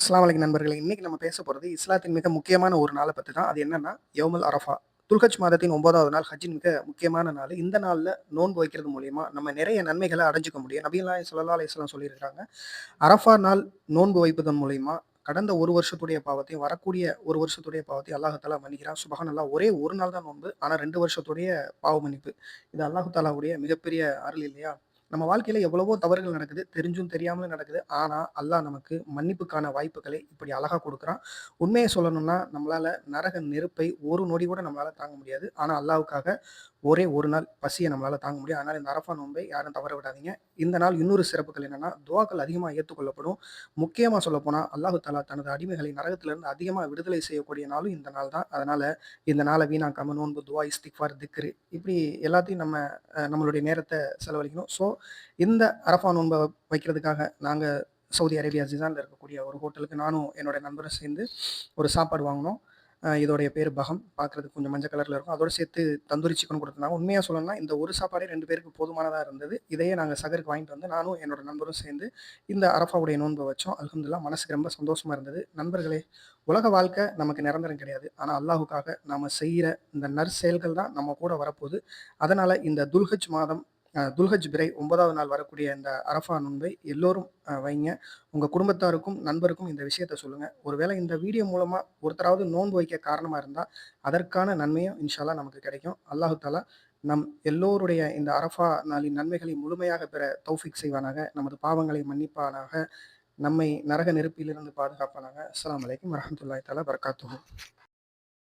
அஸ்ஸலாமு அலைக்கும் நண்பர்களே! இன்னைக்கு நம்ம பேச போறது இஸ்லாத்தின் மிக முக்கியமான ஒரு நாள பத்தி தான். அது என்னன்னா, யௌமுல் அரஃபா. துல்ஹஜ் மாதத்தின் 9வது நாள் ஹஜ்ஜின் மிக முக்கியமான நாள். இந்த நாள்ல நோன்பு வைக்கிறது மூலியமா நம்ம நிறைய நன்மைகள அடைஞ்சுக்க முடியும். நபிகள் ஸல்லல்லாஹு அலைஹி வஸல்லம் சொல்லியிருக்காங்க. அரஃபா நாள் நோன்பு வைப்பதன் மூலியமா கடந்த 1 வருஷத்துடைய பாவத்தையும், வரக்கூடிய 1 வருஷத்துடைய பாவத்தையும் அல்லாஹ் தஆலா மன்னிக்கிறான். சுப்ஹானல்லாஹ். ஒரே 1 நாள் தான் நோன்பு. ஆனா 2 வருஷத்துடைய பாவ மன்னிப்பு. இது அல்லாஹ் தஆலாவுடைய மிகப்பெரிய அருள் இல்லையா? நம்ம வாழ்க்கையில எவ்வளவோ தவறுகள் நடக்குது. தெரிஞ்சும் தெரியாமலும் நடக்குது. ஆனா, அல்லாஹ் நமக்கு மன்னிப்புக்கான வாய்ப்புகளை இப்படி அழகா குடுக்குறான். உண்மைய சொல்லணும்னா, நம்மளால நரக நெருப்பை ஒரு நொடி கூட நம்மளால தாங்க முடியாது. ஆனா, அல்லாஹ்வுக்காக ஒரே 1 நாள் பசிய நம்மளால தாங்க முடியும். அதனால இந்த அரஃபா நோன்பை யாரும் தவற விடாதீங்க. இந்த நாள் இன்னொரு சிறப்புகள் என்னன்னா, துஆக்கள் அதிகமா ஏத்துக்கொள்ளப்படும். முக்கியமா சொல்லப்போனா, அல்லாஹ் தஆலா தனது அடிமைகளை நரகத்திலிருந்து அதிகமா விடுதலை செய்யக்கூடிய நாளும் இந்த நாள் தான். அதனால இந்த நாள வீணாக்காம நோன்பு, துஆ, இஸ்திக்ஃபார், திக்ரு இப்படி எல்லாத்தையும் நம்மளுடைய நேரத்த செலவழிக்கணும். இந்த அரஃபா நோன்ப வைக்கிறதுக்காக நாங்க சவுதி அரேபியா ஜிசான்ல இருக்கக்கூடிய ஒரு ஹோட்டலுக்கு நானும் என்னோட நண்பரும் சேர்ந்து ஒரு சாப்பாடு வாங்குனோம். இதோடைய பேரு பகம். பார்க்கறதுக்கு கொஞ்சம் மஞ்ச கலர்ல இருக்கும். அதோட சேர்த்து தந்தூரி சிக்கன் குடுத்துருந்தாங்க. உண்மையா சொல்லணும்னா, இந்த ஒரு சாப்பாடே 2 பேருக்கு போதுமானதா இருந்தது. இதையே நாங்க சகருக்கு வாங்கிட்டு வந்து நானும் என்னோட நண்பரும் சேர்ந்து இந்த அரஃபாவுடைய நோன்ப வச்சோம். அல்ஹம்துலில்லாஹ் மனசுக்கு ரொம்ப சந்தோஷமா இருந்தது. நண்பர்களே, உலக வாழ்க்கை நமக்கு நிரந்தரம் கிடையாது. ஆனா அல்லாஹ்வுக்காக நாம செய்ற இந்த நற்செயல்கள் தான் நம்ம கூட வரப்போது. அதனால இந்த துல்ஹஜ் மாதம் துல்ஹஜ் பிறை 9வது நாள் வரக்கூடிய இந்த அரஃபா நோன்பை எல்லோரும் வைங்க. உங்க குடும்பத்தாருக்கும், நண்பருக்கும் இந்த விஷயத்த சொல்லுங்க. ஒருவேளை இந்த வீடியோ மூலமா ஒருத்தராவது நோன்பு வைக்க காரணமா இருந்தா, அதற்கான நன்மையும் இன்ஷா அல்லாஹ் நமக்கு கிடைக்கும். அல்லாஹ் தஆலா நம் எல்லோருடைய இந்த அரஃபா நாளின் நன்மைகளை முழுமையாக பெற தௌஃபீக் செய்வானாக. நமது பாவங்களை மன்னிப்பானாக. நம்மை நரக நெருப்பிலிருந்து பாதுகாப்பானாக. அஸ்ஸலாமு அலைக்கும் வரஹ்மத்துல்லாஹி தஆலா பரக்காத்துஹு.